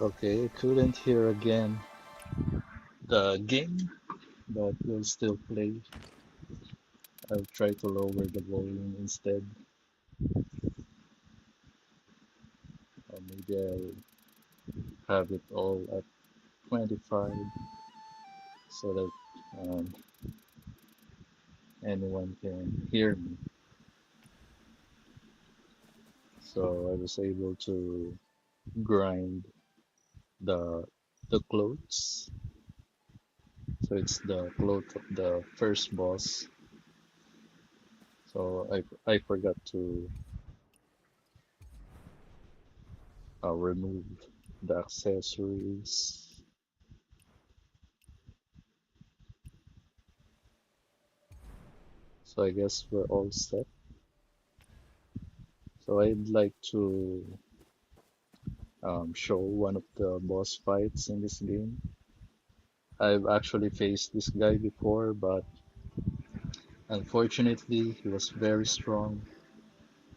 Okay, couldn't hear again the game, but we'll still play. I'll try to lower the volume instead, or maybe I'll have it all at 25 so that anyone can hear me. So I was able to grind the the clothes. So it's the cloth of the first boss. So I forgot to remove the accessories. So I guess we're all set. So I'd like to show one of the boss fights in this game. I've actually faced this guy before, but unfortunately he was very strong.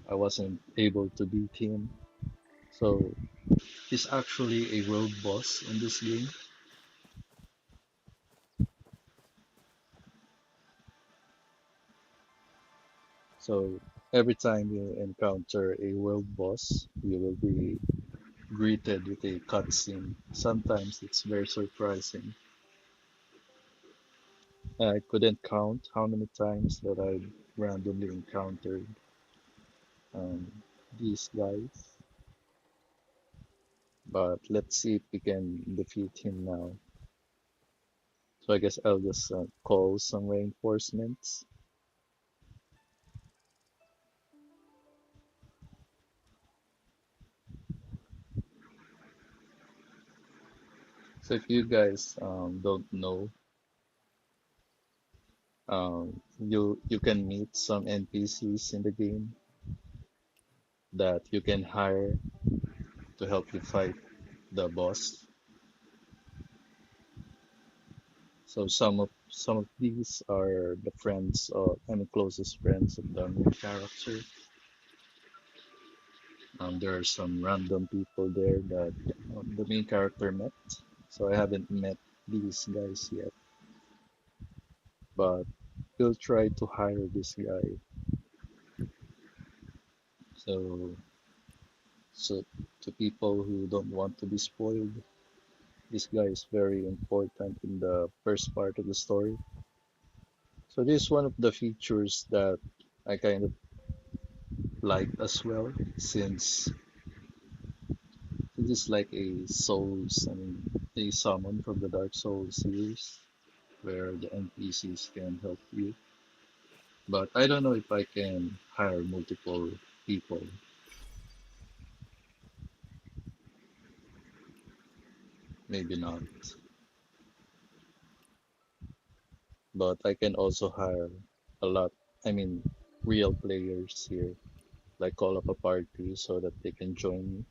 I wasn't able to beat him. So he's actually a world boss in this game. So every time you encounter a world boss, you will be greeted with a cutscene. Sometimes it's very surprising. I couldn't count how many times that I randomly encountered um, these guys, but let's see if we can defeat him now. So I guess I'll just call some reinforcements. So if you guys don't know, you can meet some NPCs in the game that you can hire to help you fight the boss. So some of these are the friends and the closest friends of the main character. There are some random people there that the main character met. So I haven't met these guys yet, but we'll try to hire this guy. So so to people who don't want to be spoiled, this guy is very important in the first part of the story. So this is one of the features that I kind of like as well, since it is like a Souls, I mean, a summon from the Dark Souls series where the NPCs can help you. But I don't know if I can hire multiple people. Maybe not. But I can also hire a lot, I mean, real players here, like call up a party so that they can join me.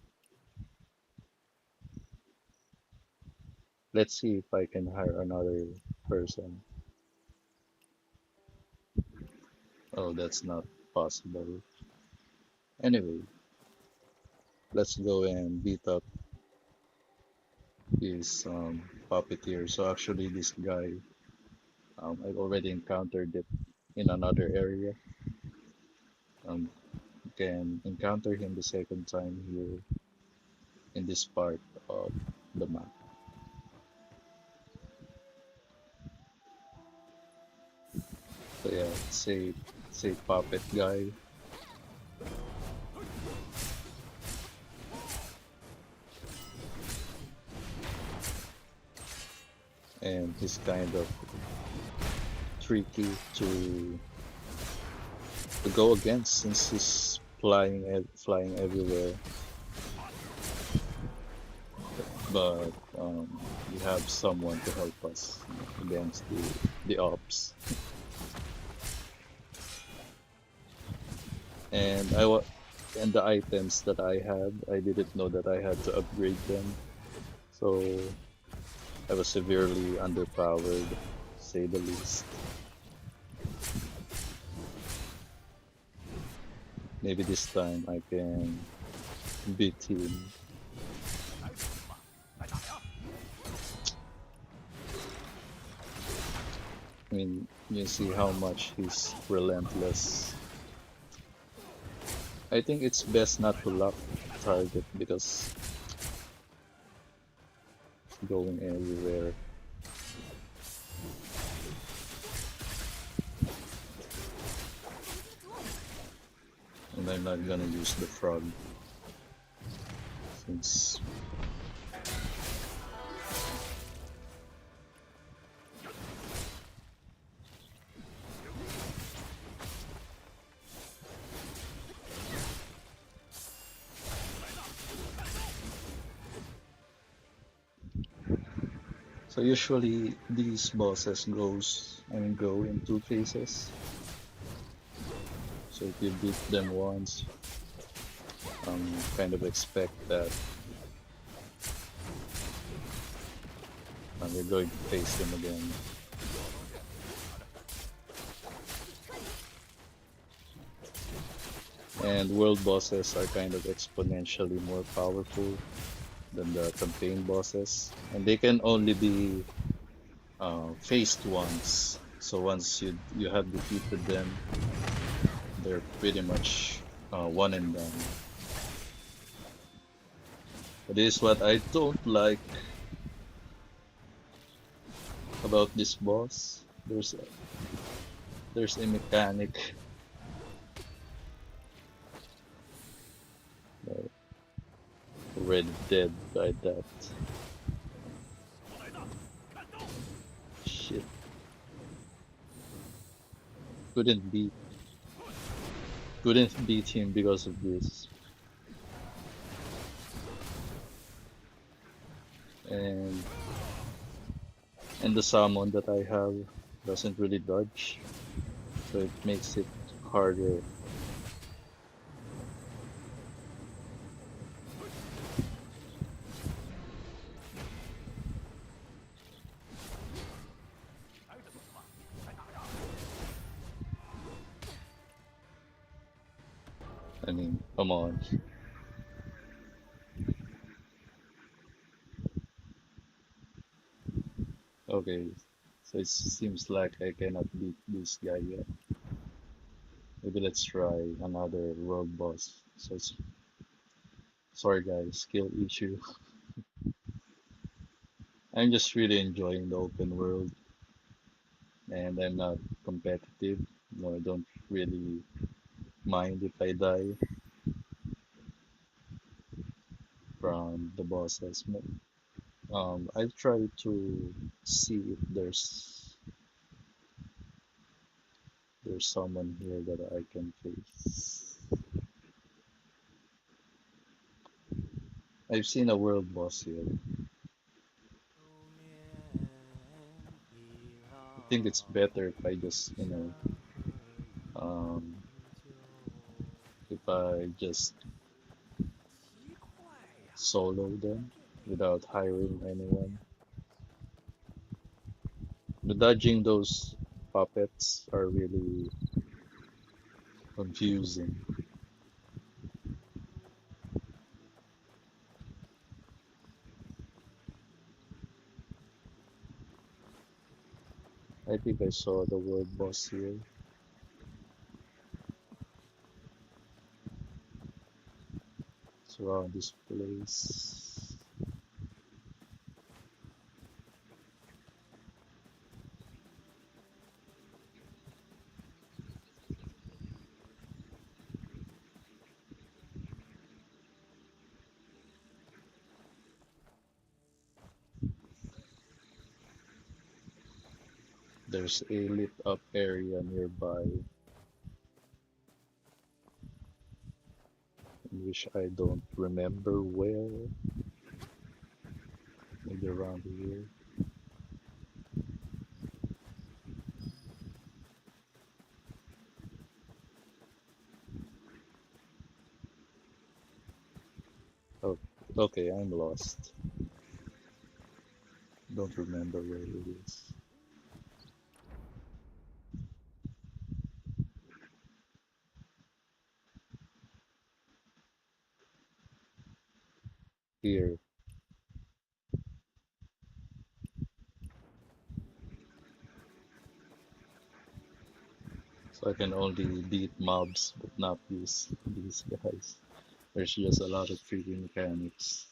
Let's see if I can hire another person. Oh, that's not possible. Anyway, let's go and beat up this puppeteer. So actually, this guy, I've already encountered it in another area. Um, you can encounter him the second time here in this part of the map. So yeah, say puppet guy, and he's kind of tricky to go against since he's flying everywhere. But we have someone to help us against the ops. And and the items that I had, I didn't know that I had to upgrade them. So I was severely underpowered, to say the least. Maybe this time I can beat him. I mean, you see how much he's relentless. I think it's best not to lock target because it's going everywhere, and I'm not gonna use the frog since so usually these bosses go in two phases. So if you beat them once, kind of expect that you're going to face them again. And world bosses are kind of exponentially more powerful than the campaign bosses, and they can only be faced once. So once you have defeated them, they're pretty much one and done. But this is what I don't like about this boss. There's a mechanic uh, already dead by that. Shit, couldn't beat couldn't beat him because of this. And and the summon that I have doesn't really dodge, so it makes it harder. I mean, come on. Okay, so it seems like I cannot beat this guy yet. Maybe let's try another world boss. So sorry guys, skill issue. I'm just really enjoying the open world, and I'm not competitive. No, I don't really mind if I die from the bosses. I try to see if there's someone here that I can face. I've seen a world boss here. I think it's better if I just, um, if I just solo them without hiring anyone. The dodging those puppets are really confusing. I think I saw the world boss here. It's around this place. There's a lit up area nearby in which I don't remember where. Maybe around here. Oh, okay, I'm lost. Don't remember where it is. Here. So I can only beat mobs, but not these guys. There's just a lot of tricky mechanics.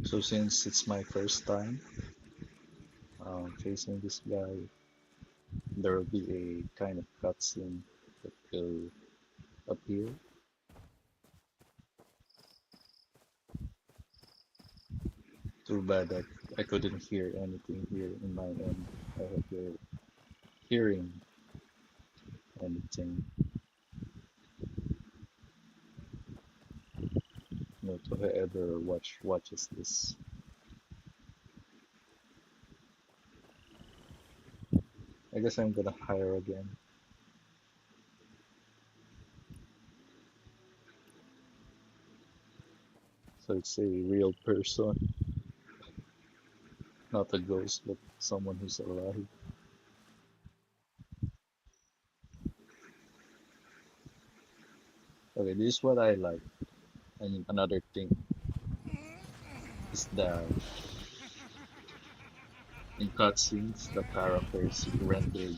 So since it's my first time facing this guy, there will be a kind of cutscene that will appear. Too bad that I couldn't hear anything here in my end. I hope you're hearing anything. You know, to whoever watches this. I guess I'm gonna hire again. So it's a real person, not a ghost, but someone who's alive. Okay, this is what I like. And another thing is that in cutscenes, the characters rendered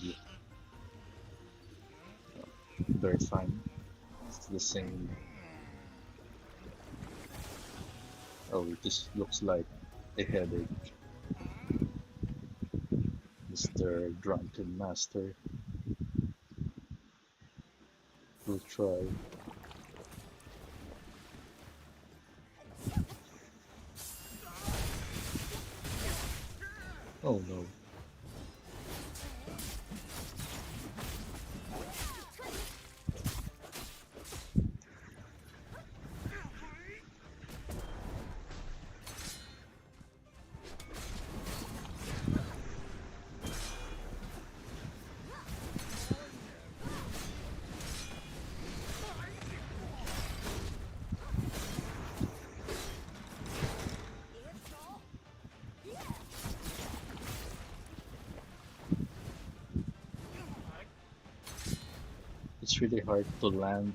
very fine. It's the same. Oh, this looks like a headache. Mr. Drunken Master will try. Oh no. It's really hard to land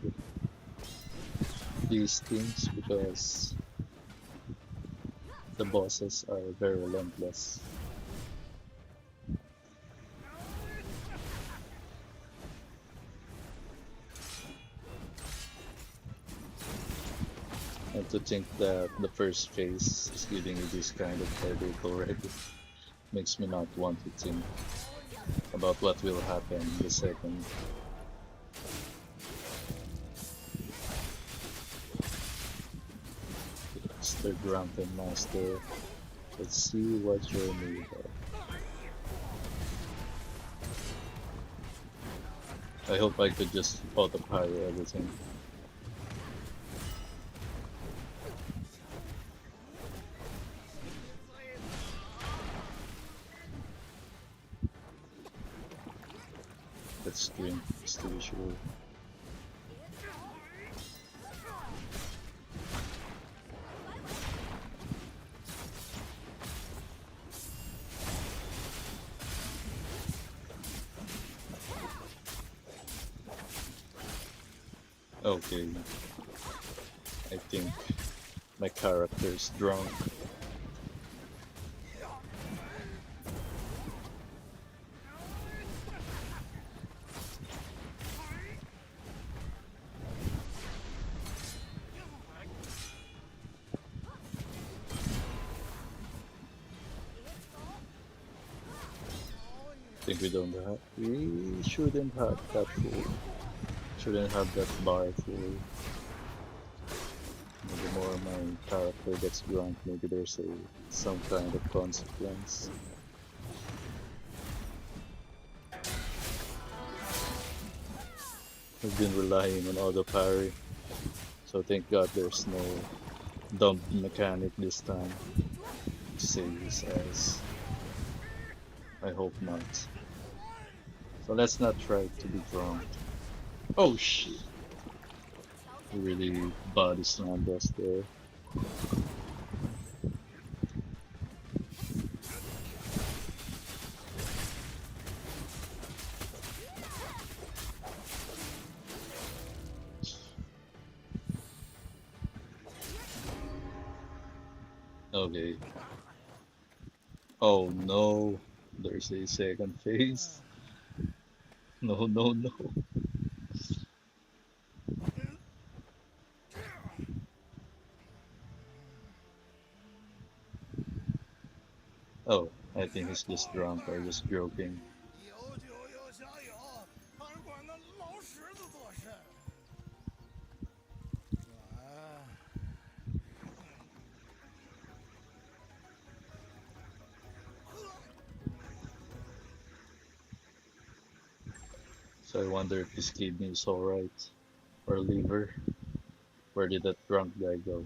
these things because the bosses are very relentless. And to think that the first phase is giving you this kind of headache already makes me not want to think about what will happen in the second. Mr. Drunken Master, let's see what you're made of. I hope I could just auto-pyro everything. Let's drink the usual. Okay, I think my character's drunk. I think we shouldn't have that full. Shouldn't have that bar full. The more my character gets drunk, maybe there's some kind of consequence. I've been relying on auto parry, so thank God there's no dump mechanic this time. Saves as I hope not. So let's not try to be drunk. Oh shit! Really body slammed us there. Okay. Oh no, there's a second phase. No, no, no. Oh, I think he's just drunk or just joking. 有酒有香有，还管那老狮子做甚？哎，So I wonder if his kidney is alright. Or liver. Where did that drunk guy go?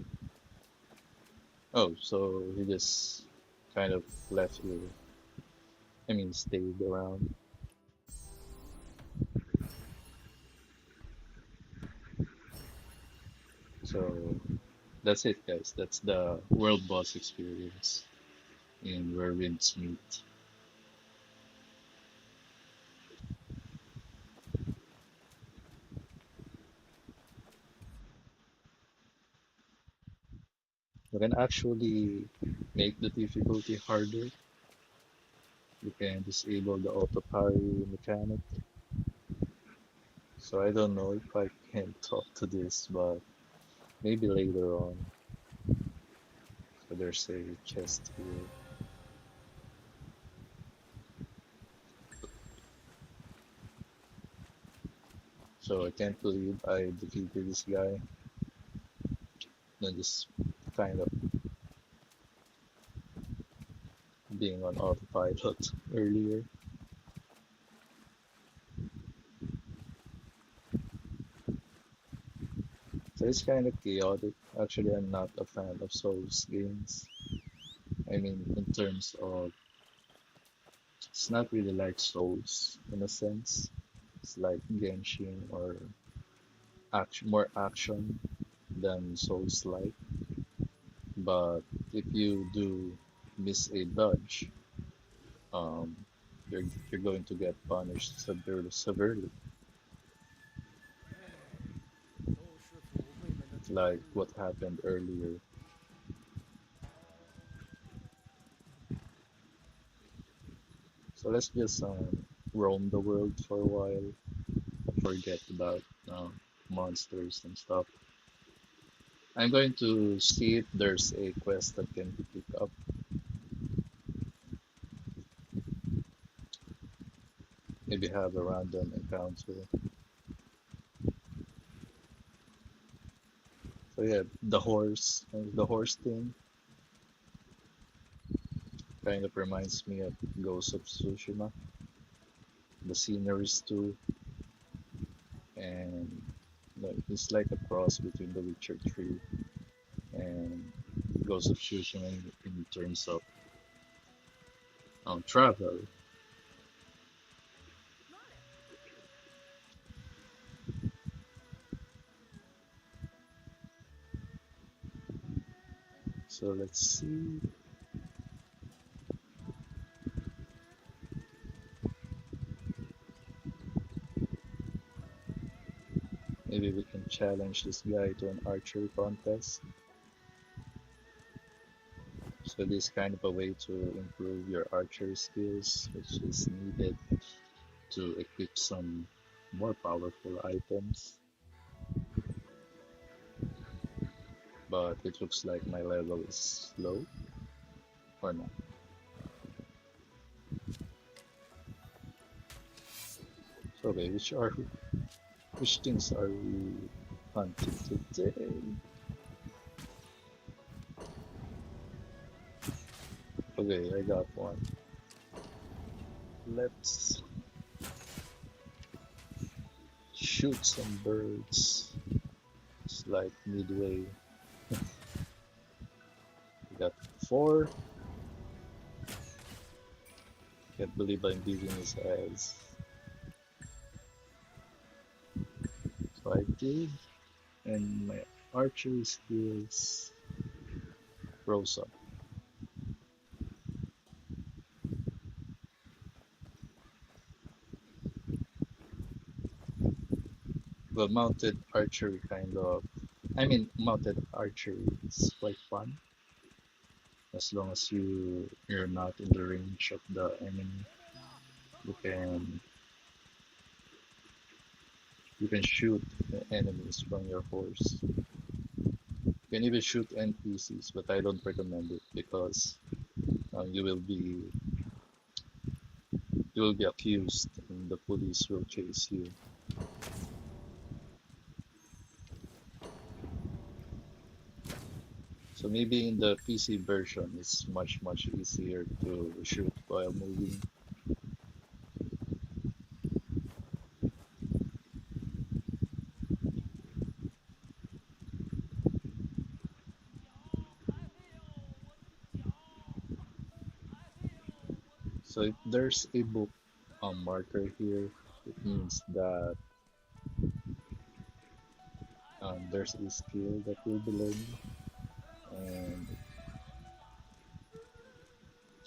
Oh, so he just kind of left here. I mean, stayed around. So that's it, guys. That's the world boss experience in Where Winds Meet. You can actually make the difficulty harder. You can disable the auto parry mechanic. So I don't know if I can talk to this, but maybe later on. So there's a chest here. So I can't believe I defeated this guy. And just kind of being on autopilot earlier. So it's kind of chaotic. Actually, I'm not a fan of Souls games. I mean, in terms of, it's not really like Souls in a sense. It's like Genshin or action, more action than Souls like. But if you do miss a dodge, um, you're going to get punished severely, 都是祖辈们的传 like what happened earlier. So let's just roam the world for a while, forget about monsters and stuff. I'm going to see if there's a quest that can be picked up. Maybe have a random encounter. So yeah, the horse thing kind of reminds me of Ghost of Tsushima. The sceneries too, and it's like a cross between The Witcher 3 and Ghost of Tsushima in terms of travel. So let's see. Maybe we can challenge this guy to an archery contest. So this is kind of a way to improve your archery skills, which is needed to equip some more powerful items. But it looks like my level is low or not. So okay, which things are we hunting today? Okay, I got one. Let's shoot some birds. It's like midway. We got four. Can't believe I'm beating his ass. So I did, and my archery skills rose up. Well, mounted archery kind of. I mean, mounted archery is quite fun. As long as you're not in the range of the enemy, you can you can shoot the enemies from your horse. You can even shoot NPCs, but I don't recommend it because you will be accused and the police will chase you. So maybe in the PC version it's much easier to shoot while moving. So if there's a book marker here, it means that there's a skill that you'll be learning,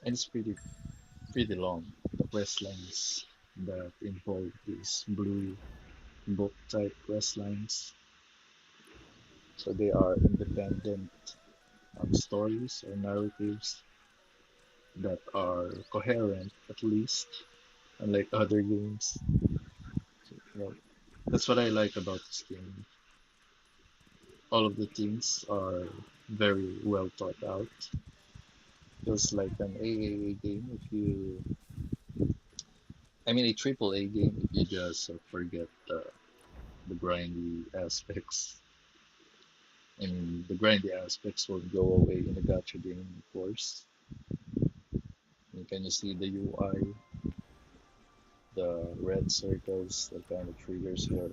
and it's pretty long. The quest lines that involve these blue book type quest lines, so they are independent stories or narratives that are coherent at least, unlike other games. So, that's what I like about this game. All of the themes are very well thought out. Feels like an AAA game if you, I mean, a triple A game if you just forget the grindy aspects. I mean, the grindy aspects will go away in a gacha game, of course. And can you see the UI, the red circles that kind of triggers your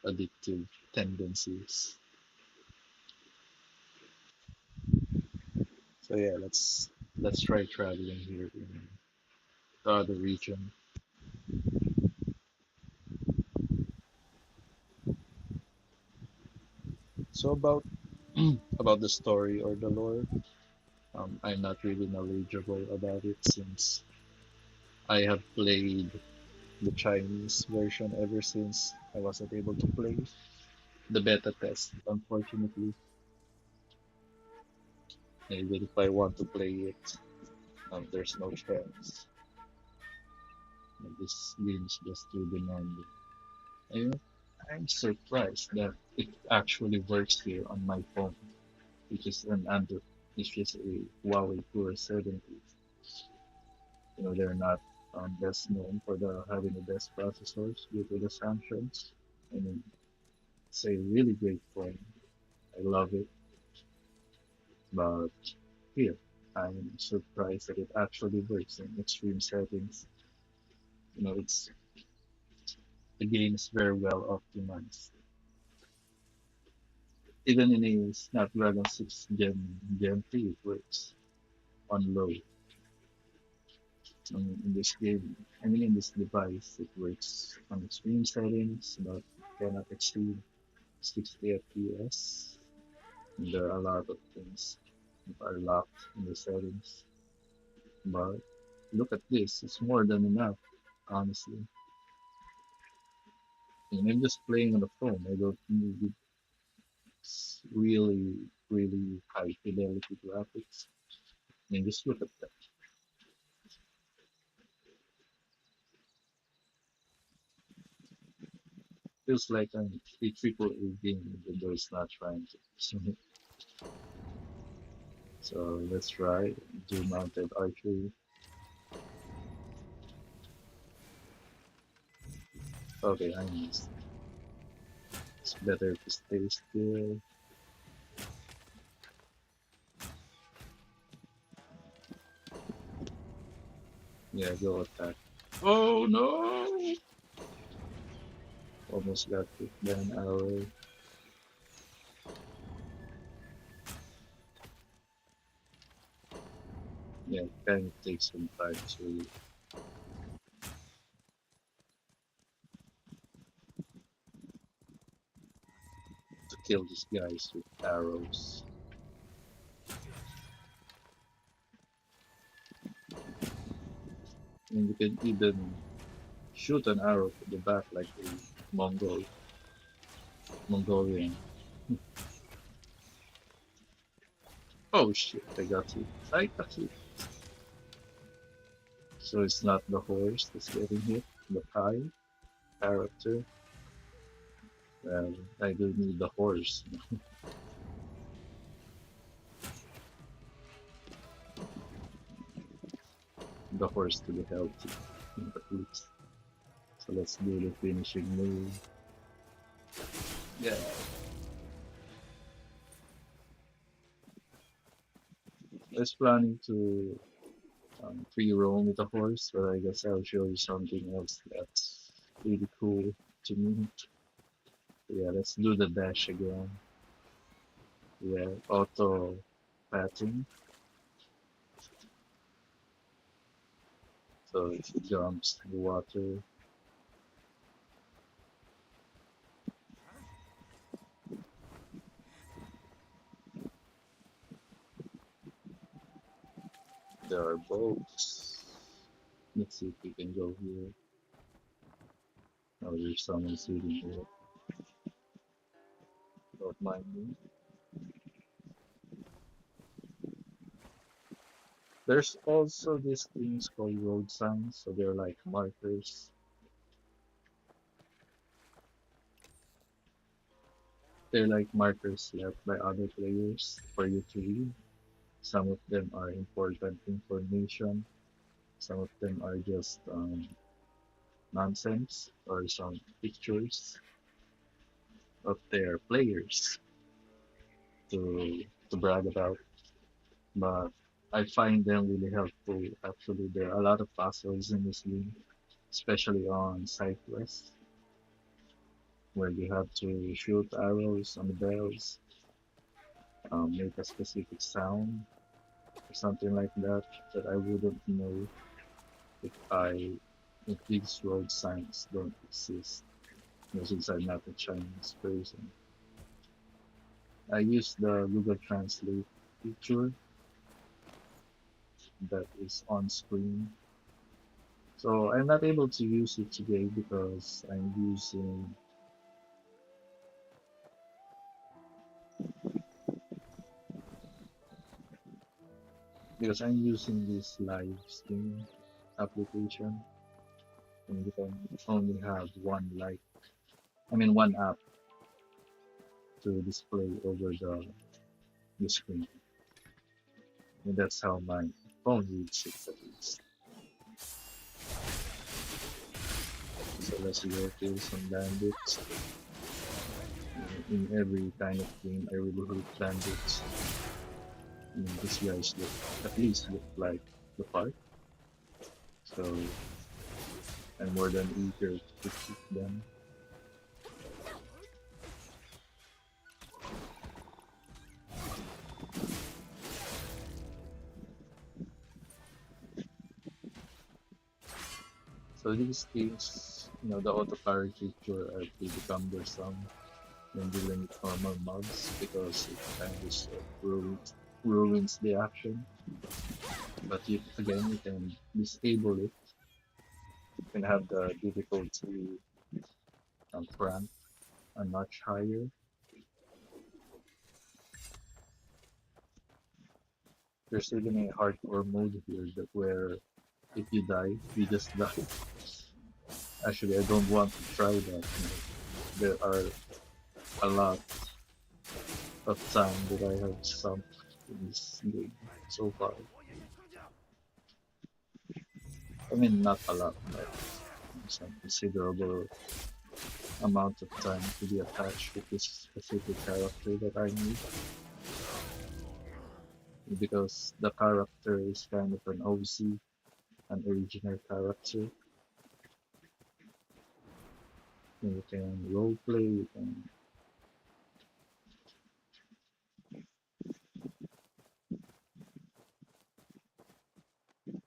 addictive tendencies. So yeah, let's try traveling here in the other region. So about the story or the lore, I'm not really knowledgeable about it since I have played the Chinese version ever since I wasn't able to play the beta test. Unfortunately, even if I want to play it, there's no chance. This game is just too demanding. And I'm surprised that it actually works here on my phone, which is an under, which is a Huawei Pure 70. They're not best known for the having the best processors due to the sanctions. I mean, it's a really great phone. I love it, but here I'm surprised that it actually works in extreme settings. It's the game is very well optimized. Even in a Snapdragon 6 Gen 3, it works on low. In this game, I mean in this device, it works on extreme settings, but cannot exceed 60 FPS. There are a lot of things that are locked in the settings, but look at this, it's more than enough, honestly. And I'm just playing on the phone, I don't need really high fidelity graphics. I mean, just look at that. Feels like a triple A game, even though it's not trying to. So let's try dual mounted archery. Okay, I missed. It's better to stay still. Yeah, go attack. Oh no! Almost got hit by an arrow. Yeah, it kind of takes some time to kill these guys with arrows. And you can even shoot an arrow to the back like a Mongolian. Oh shit, I got you. I got you. So it's not the horse that's getting hit, the Kai character. Well, I do need the horse, the horse to be healthy, at least. So let's do the finishing move. Yeah, I was planning to free roam with the horse, but I guess I'll show you something else that's really cool to me. Yeah, let's do the dash again. Yeah, auto patting. So if it jumps to the water, there are boats. Let's see if we can go here. Oh, there's someone sitting here. Don't mind me. There's also these things called road signs, so they're like markers. They're like markers left by other players for you to read. Some of them are important information. Some of them are just nonsense or some pictures of their players to brag about. But I find them really helpful. Actually, there are a lot of puzzles in this game, especially on side quests, where you have to shoot arrows on the bells, make a specific sound or something like that that I wouldn't know if I if these road signs don't exist. Since I'm not a Chinese person, I use the Google Translate feature that is on screen. So I'm not able to use it today because I'm using this live stream application and you can only have one like one app to display over the screen. And that's how my phone reads it at least. So let's go kill some bandits. In every kind of game I really hate bandits. These guys look at least look like the part. So I'm more than eager to keep them. So these things, the autofire feature I really become their some when dealing with normal mobs because it kind of ruins the action. But you can disable it. You can have the difficulty crank a notch higher. There's even a hardcore mode here that where if you die, you just die. Actually, I don't want to try that. There are a lot of time that I have sunk in this game so far. I mean, not a lot, but some considerable amount of time to be attached with this specific character that I need because the character is kind of an OC, an original character. You can roleplay,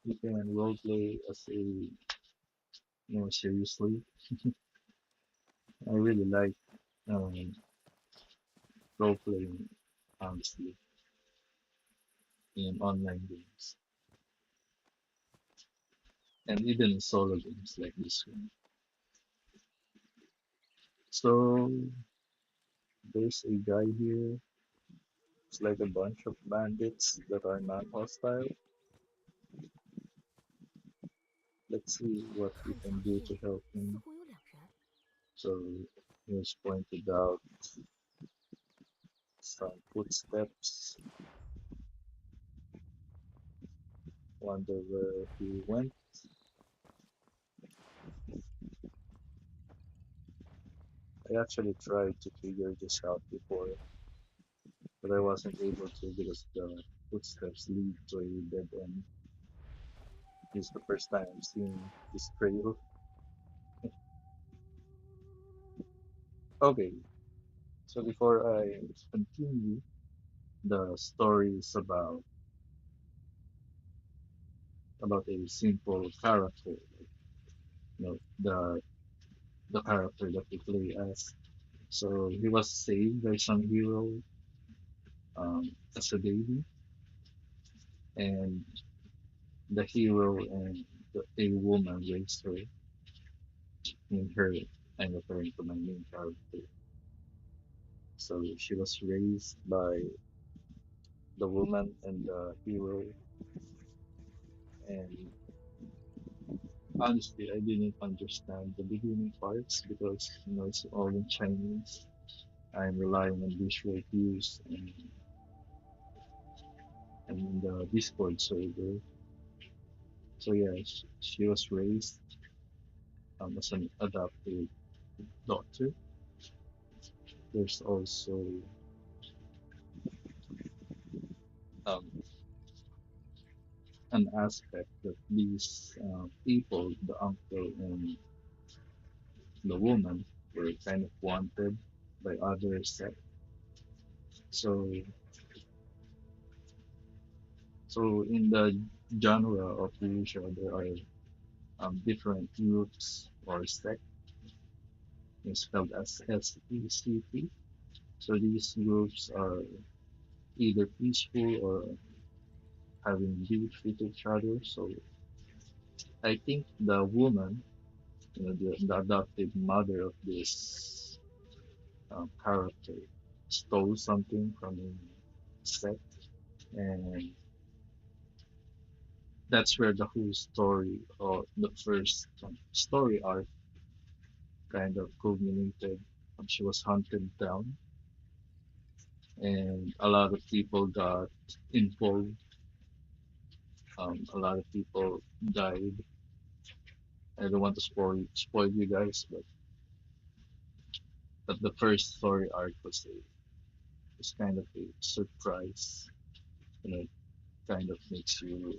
you can roleplay as a more seriously. I really like um, roleplaying honestly in online games and even in solo games like this one. So there's a guy here. It's like a bunch of bandits that are non-hostile. Let's see what we 看脚 can do 印 to help 似 him. 乎有两人，So he was pointed out some footsteps. Wonder where he went. I actually tried to figure this out before, but I wasn't able to because the footsteps lead to a dead end. This is the first time I'm seeing this trail. Okay, so before I continue, the story is about a simple character, the character that we play as. So he was saved by some hero as a baby, and the hero and a woman raised her in her. I'm referring to my main character. So she was raised by the woman and the hero, and honestly, I didn't understand the beginning parts because it's all in Chinese. I'm relying on visual cues and the Discord server. So yeah, she was raised as an adopted daughter. There's also um, an aspect that these people, the uncle and the woman, were kind of wanted by other sects. So, so in the genre of Wuxia, there are different groups or sects, spelled as SECT. So these groups are either peaceful or having beef with each other. So I think the woman, the adopted mother of this character, stole something from a sect, and that's where the whole story or the first story arc kind of culminated. She was hunted down, and a lot of people got involved. A lot of people died. I don't want to spoil you guys, but the first story arc was kind of a surprise. It kind of makes you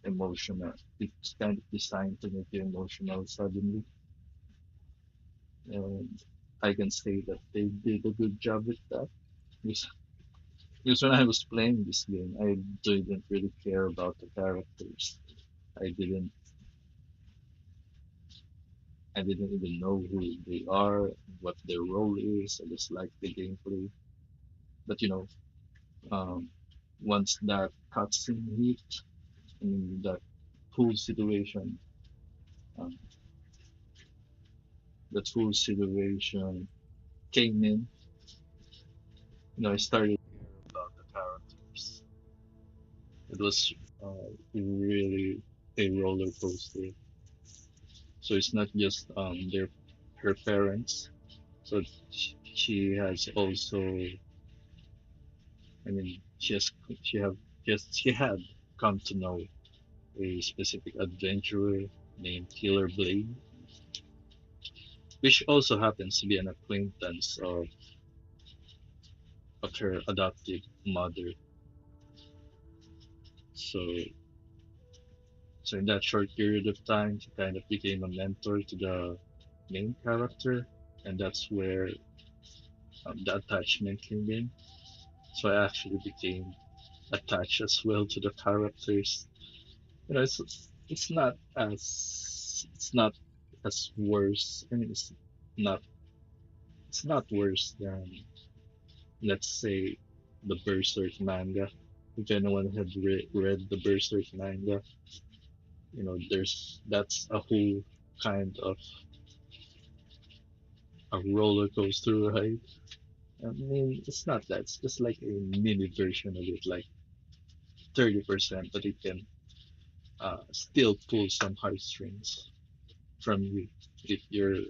emotional. It's kind of designed to make you emotional suddenly, and I can say that they did a good job with that. Because, because when I was playing this game, I didn't really care about the characters. I didn't I didn't even know who they are, what their role is. I just like the gameplay. But um, once that cutscene hit, that whole situation, um, that whole situation came in, I started to care about the characters. It was really a roller coaster. So it's not just her parents. So she has also, she has she had come to know a specific adventurer named Killer Blade, which also happens to be an acquaintance of her adopted mother. So so in that short period of time, she kind of became a mentor to the main character, and that's where the attachment came in. So I actually became attached as well to the characters. It's not as worse. Not it's not worse than, let's say, the Berserk manga. If anyone had read the Berserk manga, there's that's a whole kind of a roller coaster ride. I mean, it's not that. It's just like a mini version of it, like 30%, but it can still pull some heartstrings from you if you're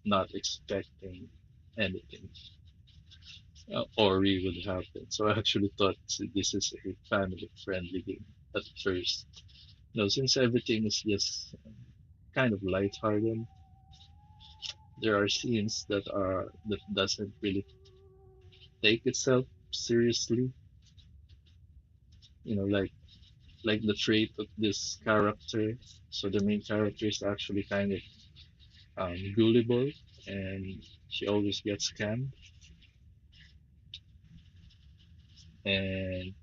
not expecting anything or it would happen. So I actually thought this is a family-friendly game at first. No, since everything is just kind of lighthearted, there are scenes that doesn't really take itself seriously. You know, like the trait of this character. So the main character is actually kind of gullible, and she always gets scammed. And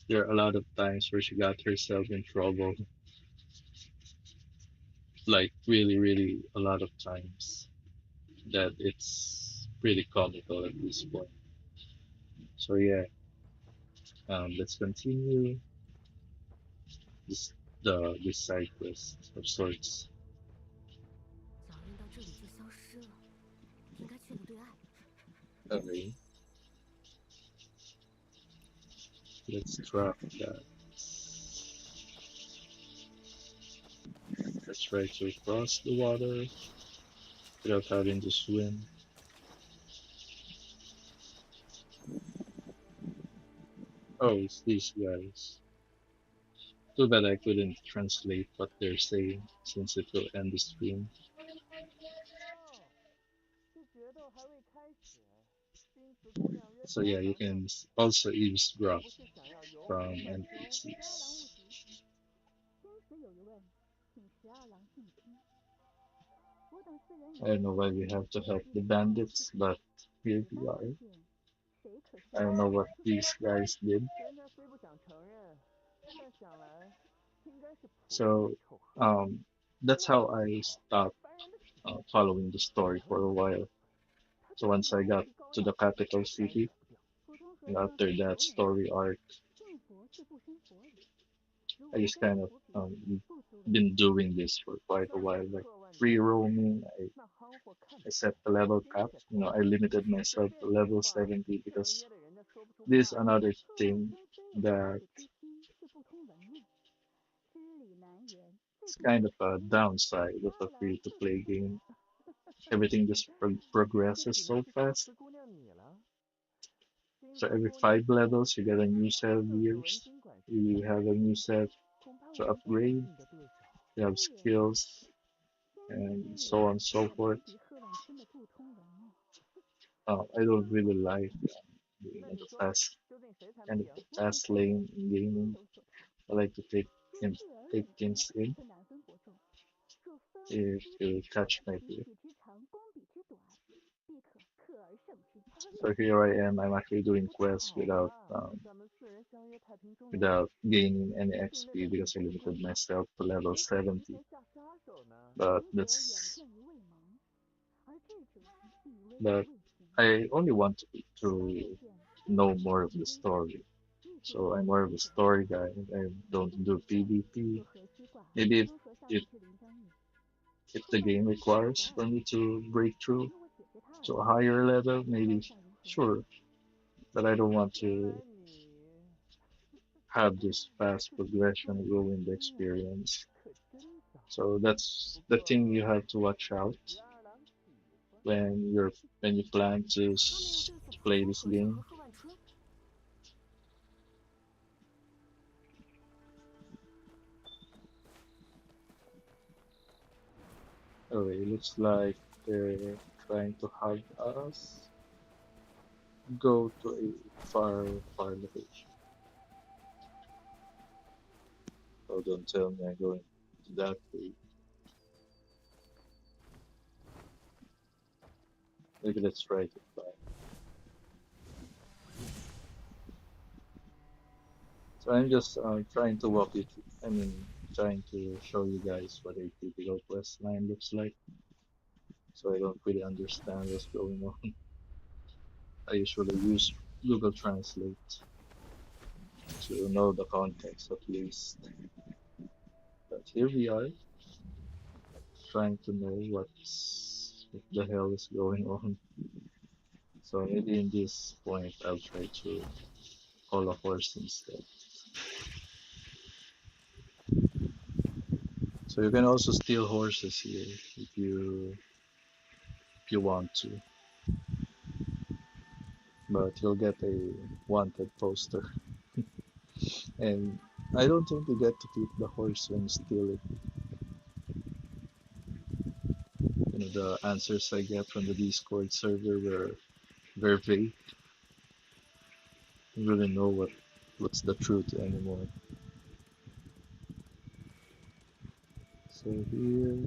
there are a lot of times where she got herself in trouble, like really, really a lot of times that it's pretty comical at this point. So yeah, let's continue this this side quest of sorts. 脚印到这里就消失了，应该去了对岸。Okay, let's drop that. Let's try to cross the water without having to swim. Oh, it's these guys. Too bad I couldn't translate what they're saying since it will end the stream. 这决斗还未开始，金子姑娘约So小yeah,二you郎上can路，also 是 eavesdrop 不是想要由 from 我率兄带小二郎入 NPCs. 局？金子有一问，请十二郎静听。我等四人已 I don't 经 know 在 why 对 we 面， have to help 也 the 知道我是 bandits, 谁。 but here 此 we 番 are. 关键，谁可 I 胜 don't 谁 know 负 what 呢？ these guys did. 人家虽不想承认，但想来应该是普通的 So 丑和。that's 不过 how 也 I 好， stopped 凡人的喜好， following the 我 story 可 for 以 a 理解。 while. 他 So 毕竟 once 是 I 国 got 际高 to 要， the capital 谁敢 city, 否定？普通和 and 尚 after 有 that 美名， story arc, 信佛是不生佛理。如 I 果不 just 跟 kind 师 of 傅比， 不输的。 been doing this for quite a 虽 while, 说 like 客万 free 金油， roaming. 那行货看得 I 见， set the level 心 cap. 却 You know, 痛。 I limited 随 myself 便 to 一句 level 话， 70 就能 because 噎得人家说不出 this is 话来。 another 客万 thing 金虽有道 that 士之心，却不通文路。知理难言，最 it's 近 kind 有 of a 奇遇， downside 十 of a 二郎自是 free-to-play 不远。 game. Everything just 这 progresses 只能 so 是小 fast. 慈姑娘你了。金 So 子 every 姑娘 five 说， levels, you get a new set of 正是文 gears. 经管事 You 的， have a new set 恐怕 to 我们不会是 upgrade. 你的对手。 You have 非也， skills 兄弟 and 之 so 礼， on and so 也 forth. 难抵贺万清的不通文哦。 I don't really like那 the 你说， fast 究竟谁才能 kind of 赢？ the 我等 fast 三人 lane in 皆 gaming. 有所图。 I like to take 诸 in, 事而 take 论之， things in 则难分伯仲。若分为 if 虚 you 之长、 catch my 奇 drift. 趣之长、功比之短，必可克而胜之。 So here I am. I'm actually doing 那就 quests 好啊，咱们四人相约太平中原， without gaining any 约定那 XP 个地 because I 方的广 limited 场。 myself to level 谁敢提 70. 前下杀手呢？ But 赢者远见于未萌，而智者必危于 but 未形。 I only want 此番未 to 见， know 必 more of 是 the 危险， story. 亦是 So I'm 危 more of 险 a 者。 story guy. I 这 don't 种 do 比赛， PvP. 若何须挂 Maybe 普通和尚的 if 志临江弋， if 出 the 战 game 前必有 requires 小 for 二郎， me to break through 如我解决他 to 而 a 来， higher level, 不知 maybe 高下如何？ sure. But I don't want 原 to 来你 have this fast 是师尊 progression 的 ruin 徒 the 孙啊， experience. 可真早。 So that's 不 the thing 过 you have to watch out 十二郎喜欢， when you plan to 他们要对付 to 普 play 通 this 和尚 game. 和贺万春， Oh, it looks like they're trying to have us go to a far location. Oh, don't tell me I'm going to that way. Maybe let's try to fly. So I'm just trying to walk you through. I mean, trying to show you guys what a typical quest line looks like. So I don't really understand what's going on. I usually use Google Translate to know the context at least. But here we are, trying to know what the hell is going on. So maybe in this point, I'll try to call a horse instead. So you can also steal horses here if you want to, but you'll get a wanted poster. And I don't think you get to keep the horse when you steal it. The answers I get from the Discord server were very vague. I don't really know what's the truth anymore. So here,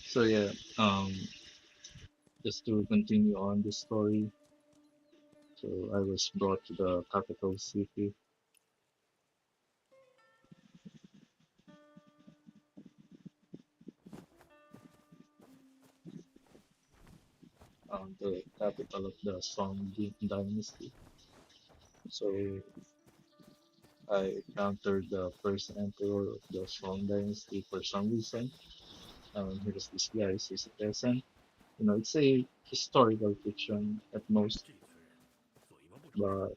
so yeah, just to continue on the story. So I was brought to the capital city. The capital of the Song dynasty. So I encountered the first emperor of the Song dynasty for some reason. Here's this guy, he's a peasant. It's a historical fiction at most, but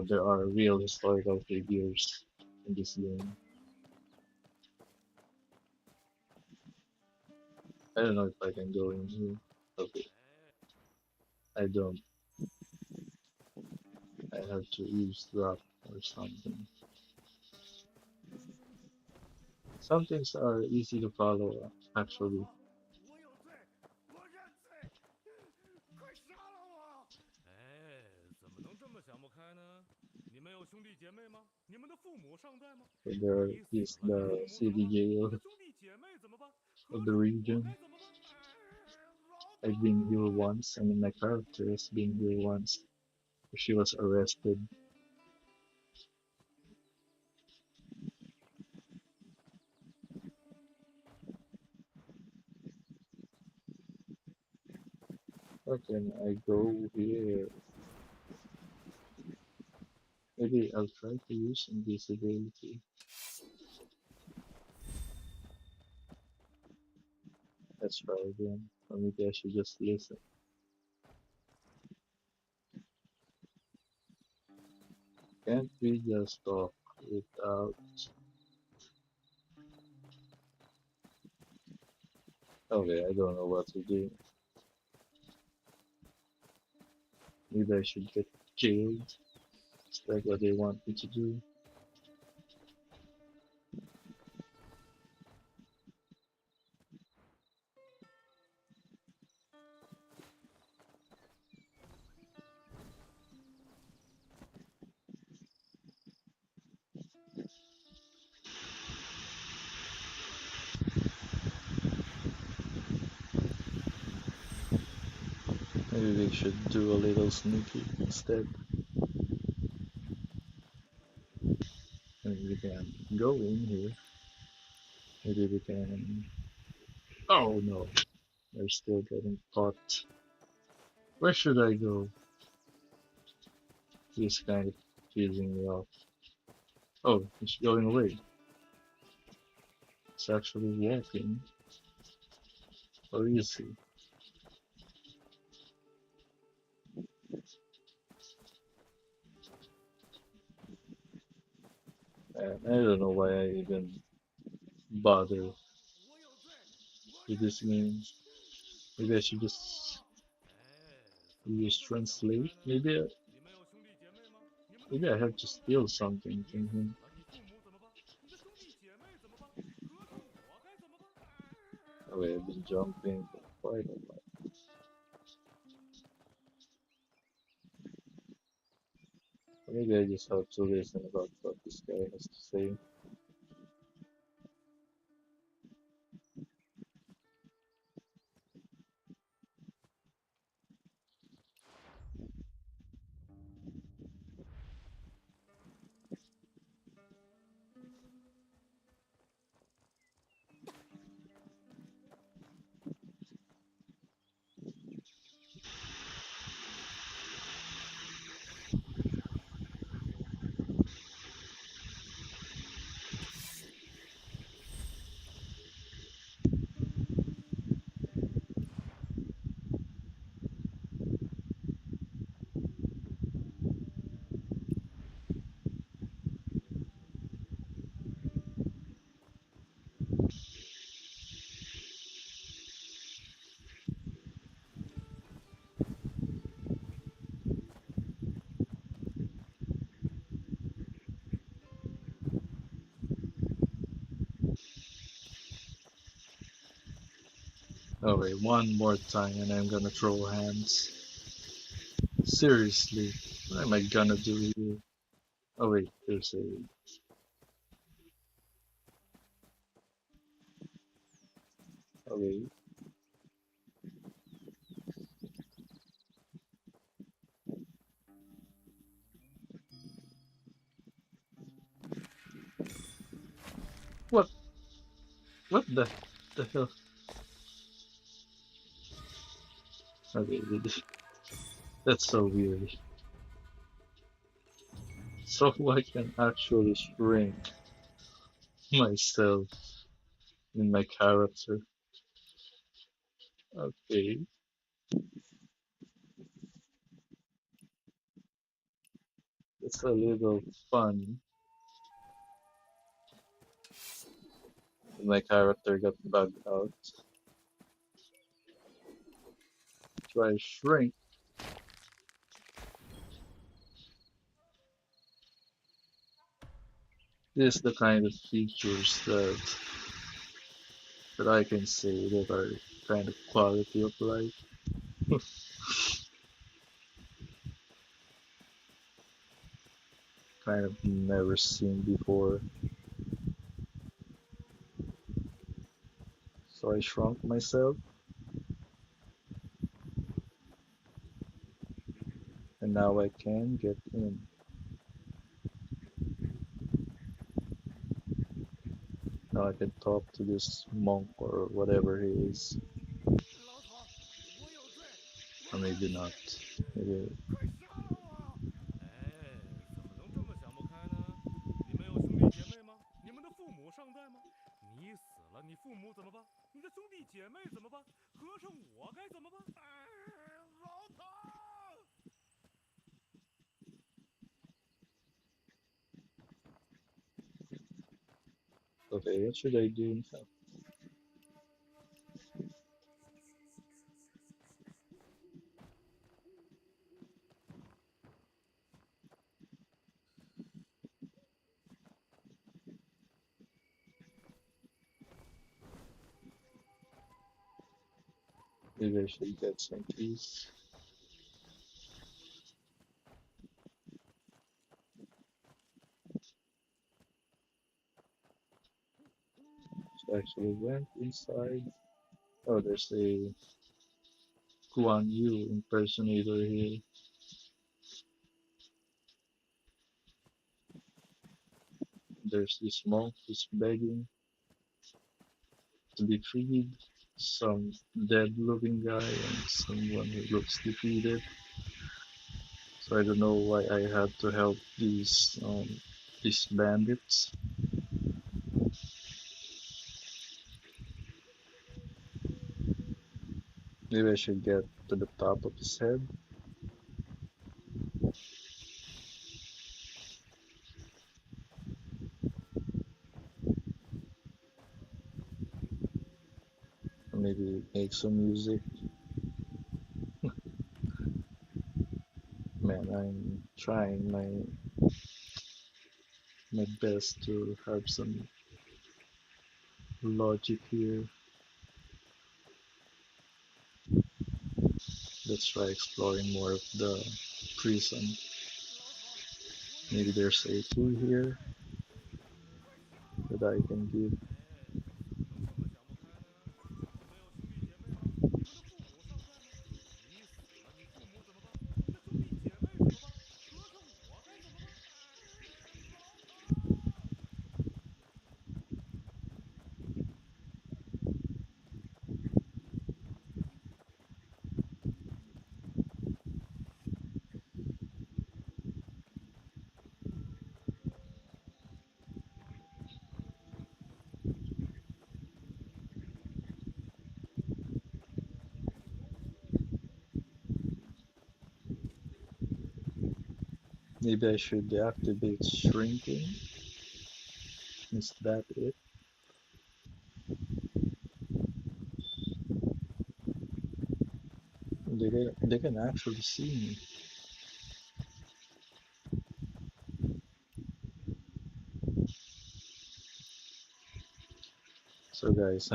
there are real historical figures in this game. I don't know if I can go in here. Okay, I don't. I have to use drop or something. Some things are easy to follow, actually. 快杀了我！我认罪！我认罪！快杀了我！哎，怎么能这么想不开呢？你们有兄弟姐妹吗？你们的父母尚在吗？ There 你 is 死了，你的 the 父母怎么 city 办？你 jail 的兄弟姐妹怎么办？of 哥 the 哥我 region. 该怎么办？饶 I've 了 been 我！here once. I mean, my character has been here once. She was arrested. How can I go here? Maybe I'll try to use invisibility. Let's try again. Or maybe I should just listen. Can't we just talk without... Okay, I don't know what to do. Maybe I should get jailed. Is that what they want me to do? Maybe we should do a little sneaky instead. Maybe we can go in here. Maybe we can... Oh no, they're still getting caught. Where should I go? He's kind of teasing me off. Oh, he's going away. He's actually walking. Or is he? And I don't know why I even bother 我有罪！我认 with this game. Maybe I should just 哎，怎么能 use 这么想不开 translate. 呢？Maybe maybe I have to 你们有兄弟姐妹吗？你们的父母怎么办？steal something 你 from 死 him. 了，你父母怎么办？你的兄弟姐妹怎么办？哥哥我该怎么办？Oh, I've been 饶了我！jumping for quite a while. Maybe I just have to listen about what this guy has to say. Oh wait, one more time and I'm gonna throw hands. Seriously, what am I gonna do here? Oh wait, there's a... Oh wait, what? What the hell? Okay, that's so weird. So I can actually shrink myself in my character. Okay, it's a little fun. My character got bugged out. Try shrink. This is the kind of features that I can say that are kind of quality of life. Kind of never seen before. So I shrunk myself, and now I can get in. Now I can talk to this monk or whatever he is. 老头儿，我有罪，我 Or 有 maybe 罪，not. Maybe 快杀了我！哎，怎么能这么想不开呢？你们有兄弟姐妹吗？你们的父母尚在吗？你死了，你父母怎么办？你的兄弟姐妹怎么办？和尚我该怎么办？哎，老头儿！okay, what should I do now? Maybe I should get some peace. So I actually went inside. Oh, there's a Guan Yu impersonator here. There's this monk who's begging to be freed. Some dead looking guy and someone who looks defeated. So I don't know why I had to help these bandits. Maybe I should get to the top of his head. Or maybe make some music. Man, I'm trying my best to have some logic here. Let's try exploring more of the prison. 老头儿，我有 Maybe 罪，there's a 我 clue 有 here 罪，快杀了 that 我！I can give. 哎，怎么能这么想不开呢？你们有兄弟姐妹吗？你们的父母尚在吗？你死了，你父母怎么办？你的兄弟姐妹怎么办？和尚我该怎么办？哎，老头儿！Maybe I should deactivate shrinking. Is that it? They can actually see me. So guys,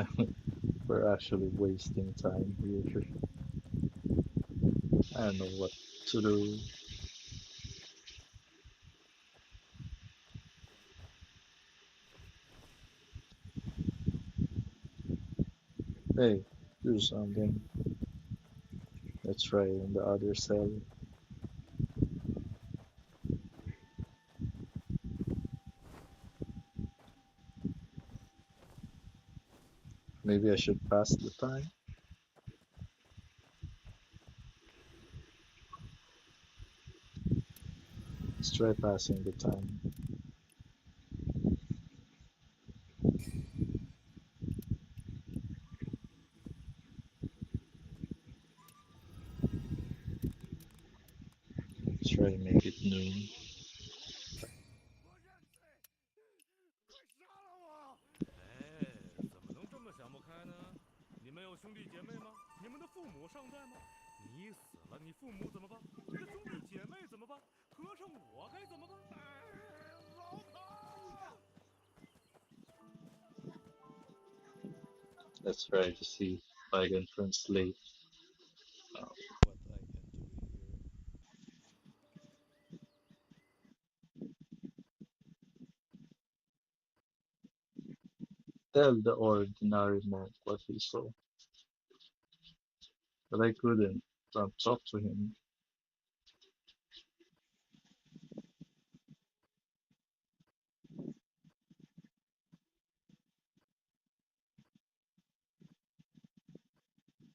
We're actually wasting time here. I don't know what to do. Hey, do something. Let's try in the other cell. Maybe I should pass the time. Let's try passing the time. Let's try to make it noon. 我认罪，快杀了我！哎，怎么能这么想不开呢？你们有兄弟姐妹吗？你们的父母尚在吗？你死了，你父母怎么办？你的兄弟姐妹怎么办？和尚我该怎么办？哎，好疼！Let's try to see if I can translate uh, what I can do here. Tell the ordinary monk what he saw, but I couldn't talk to him.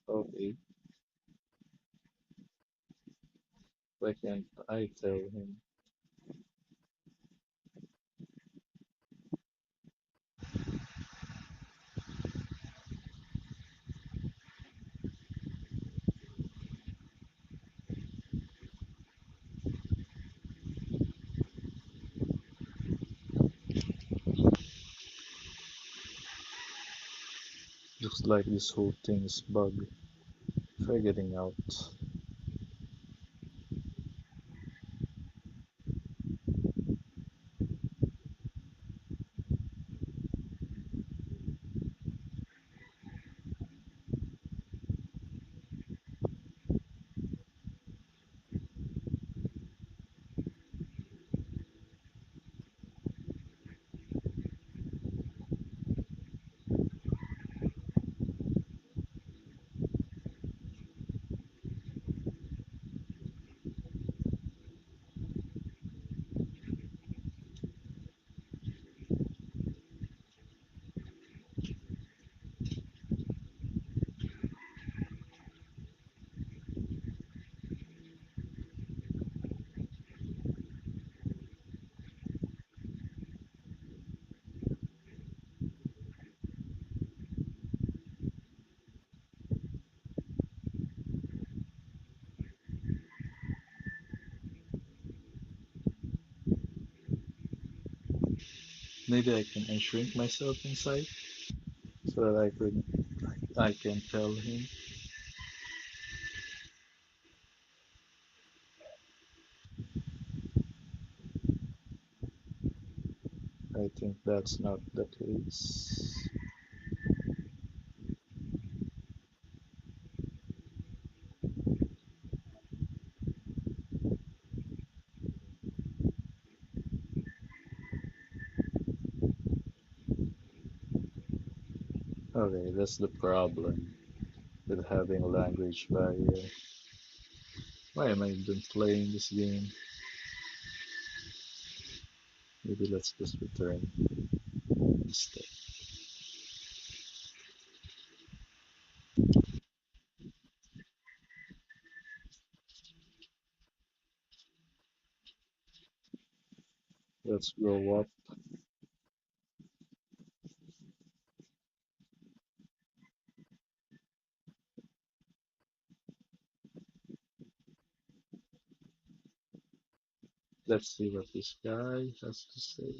Okay, why can't I tell him? Looks like this whole thing is bug. Try getting out. Maybe I can unshrink myself inside so that I can tell him. I think that's not the case. Okay, that's the problem with having a language barrier. Why am I even playing this game? Maybe let's just return instead. Let's grow up. Let's see what this guy has to say.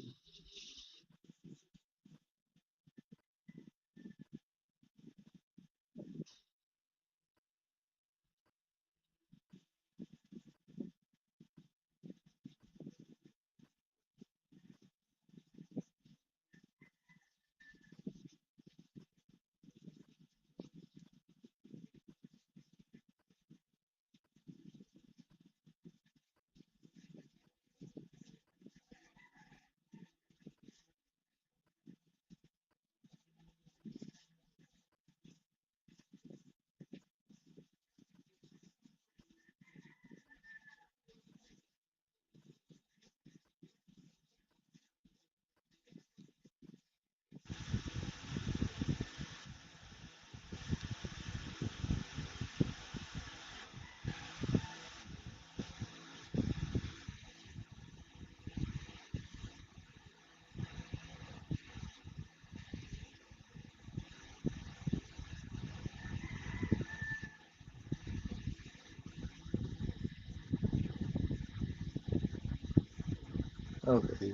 Okay,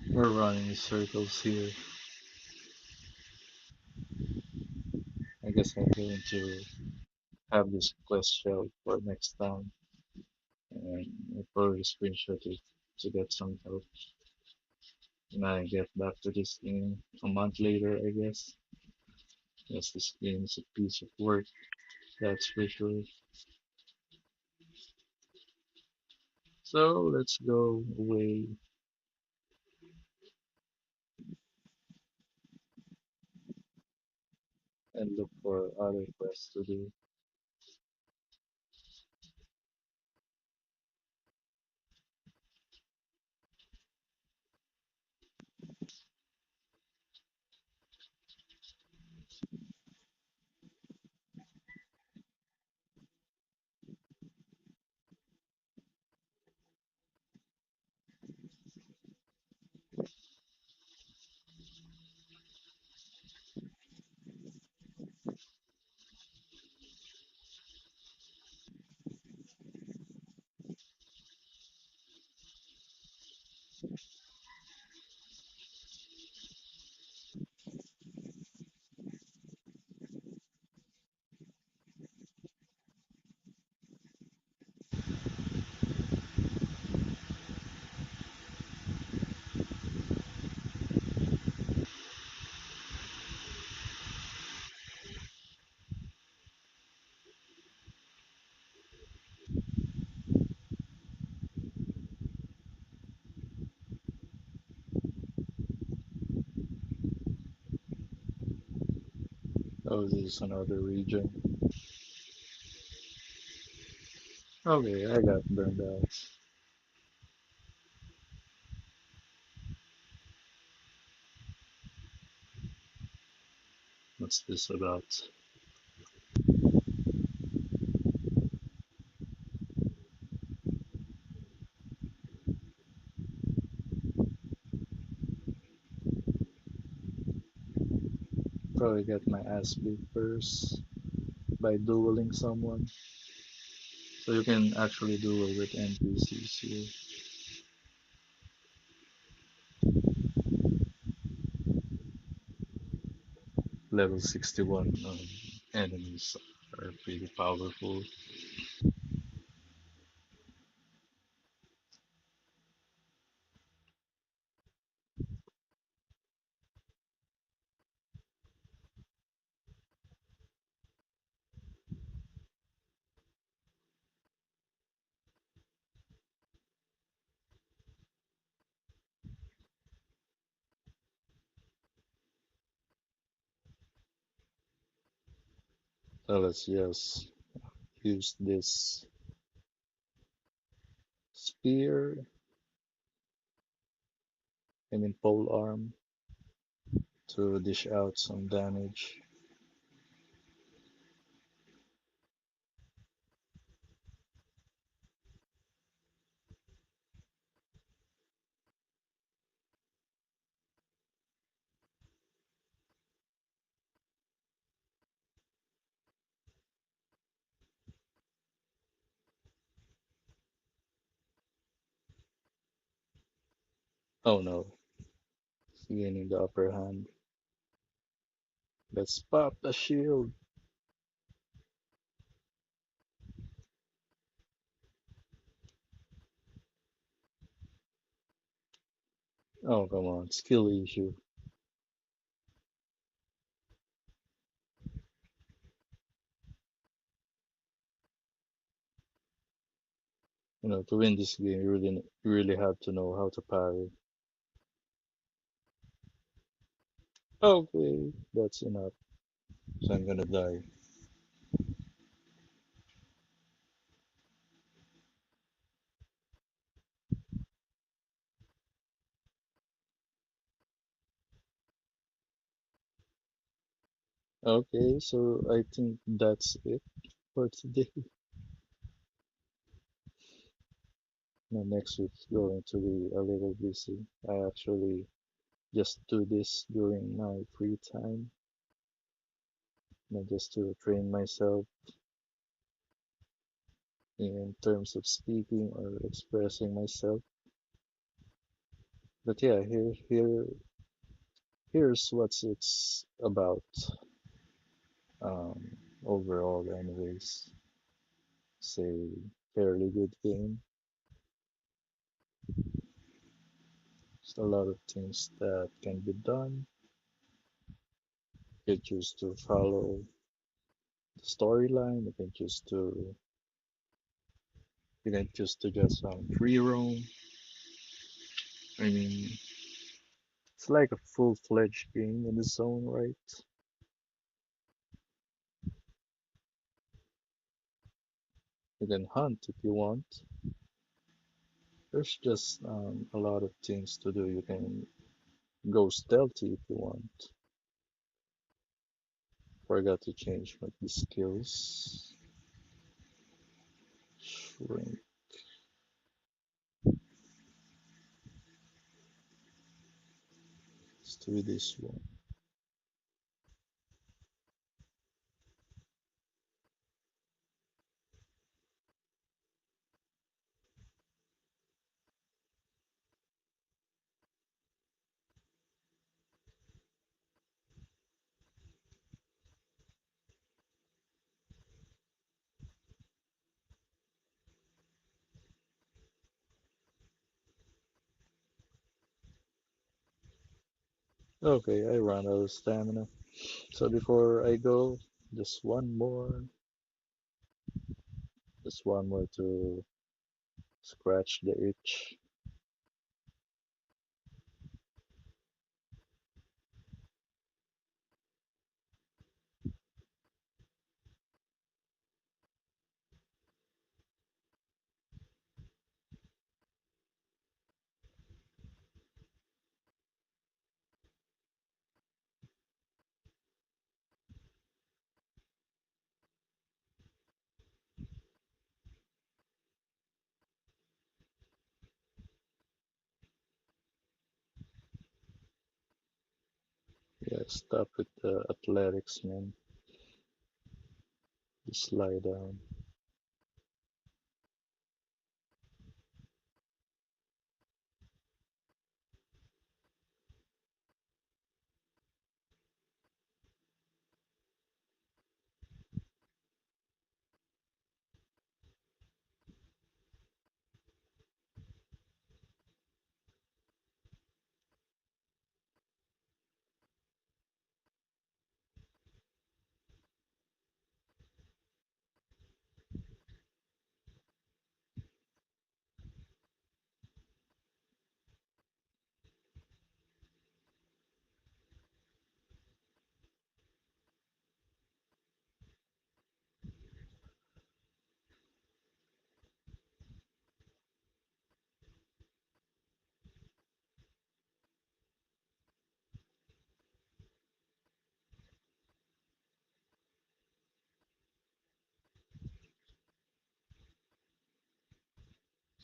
we're running in circles here. I guess I'm going to have this quest shell for next time, and I'll probably screenshot it to get some help. And I get back to this game a month later, I guess. Yes, this game is a piece of work, that's for sure. So let's go away and look for other quests to do. Oh, this is another region. Okay, I got burned out. What's this about? Probably get my ass beat first by dueling someone. So you can actually duel with NPCs here. Level 61 enemies are pretty powerful. So let's just use this spear, I mean pole arm, to dish out some damage. Oh no, gaining the upper hand. Let's pop the shield. Oh come on, skill issue. You know, to win this game, you really have to know how to parry. Okay, that's enough. So I'm gonna die. Okay, so I think that's it for today. Now next week's going to be a little busy. I actually just do this during my free time, just to train myself in terms of speaking or expressing myself. But yeah, here's what it's about. Overall, anyways, say fairly good game. There's a lot of things that can be done. You can choose to follow the storyline. You can choose to just free roam. I mean, it's like a full-fledged game in its own right. You can hunt if you want. There's just a lot of things to do. You can go stealthy if you want. Forgot to change my skills. Shrink. Let's do this one. Okay, I ran out of stamina. So before I go, just one more. Just one more to scratch the itch. Yeah, stop with the athletics, man. Just lie down.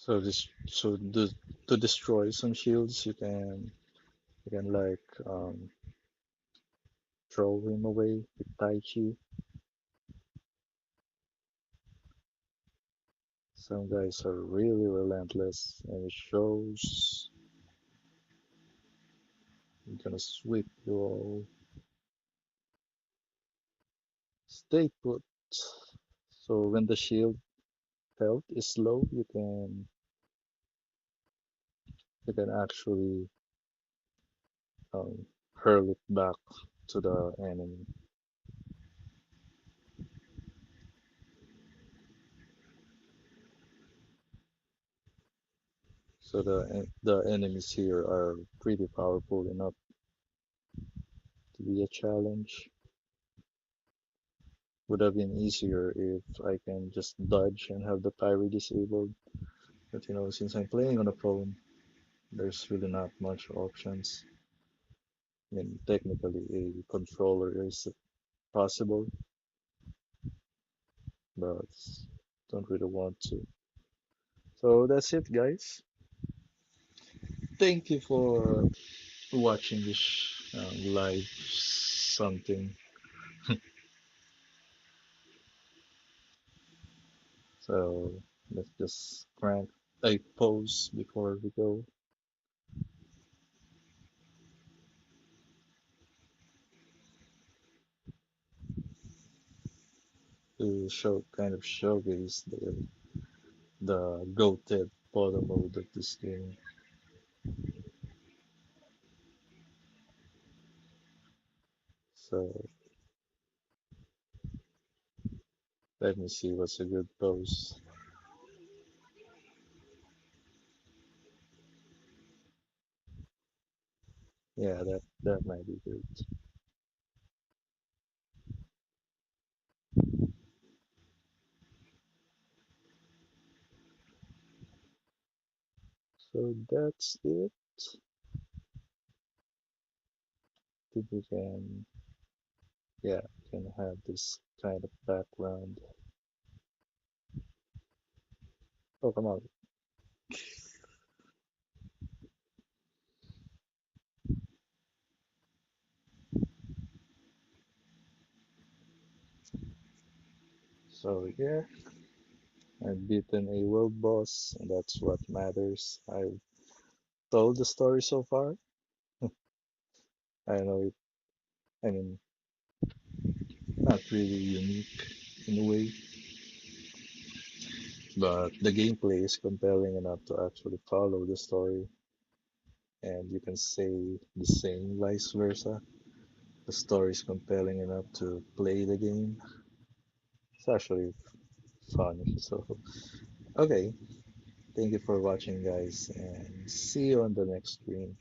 To destroy some shields, you can like throw him away with Tai Chi. Some guys are really relentless, and it shows. I'm gonna sweep you all. Stay put. So when the shield health is low, you can actually um, hurl it back to the enemy. So the enemies here are pretty powerful enough to be a challenge. Would have been easier if I can just dodge and have the parry disabled. But since I'm playing on a phone, there's really not much options. I mean, technically a controller is possible, but don't really want to. So that's it, guys. Thank you for watching this live something. So let's just crank a pause before we go. to show kind of showcase the goated photo mode of this game. So let me see what's a good pose. Yeah, that might be good. So that's it. Think we can, yeah, can have this kind of background. Oh, come on. So yeah, I've beaten a world boss, and that's what matters. I've told the story so far. I know it, I mean, not really unique in a way, but the gameplay is compelling enough to actually follow the story, and you can say the same vice versa. The story is compelling enough to play the game. It's actually fun. So, okay, thank you for watching, guys, and see you on the next stream.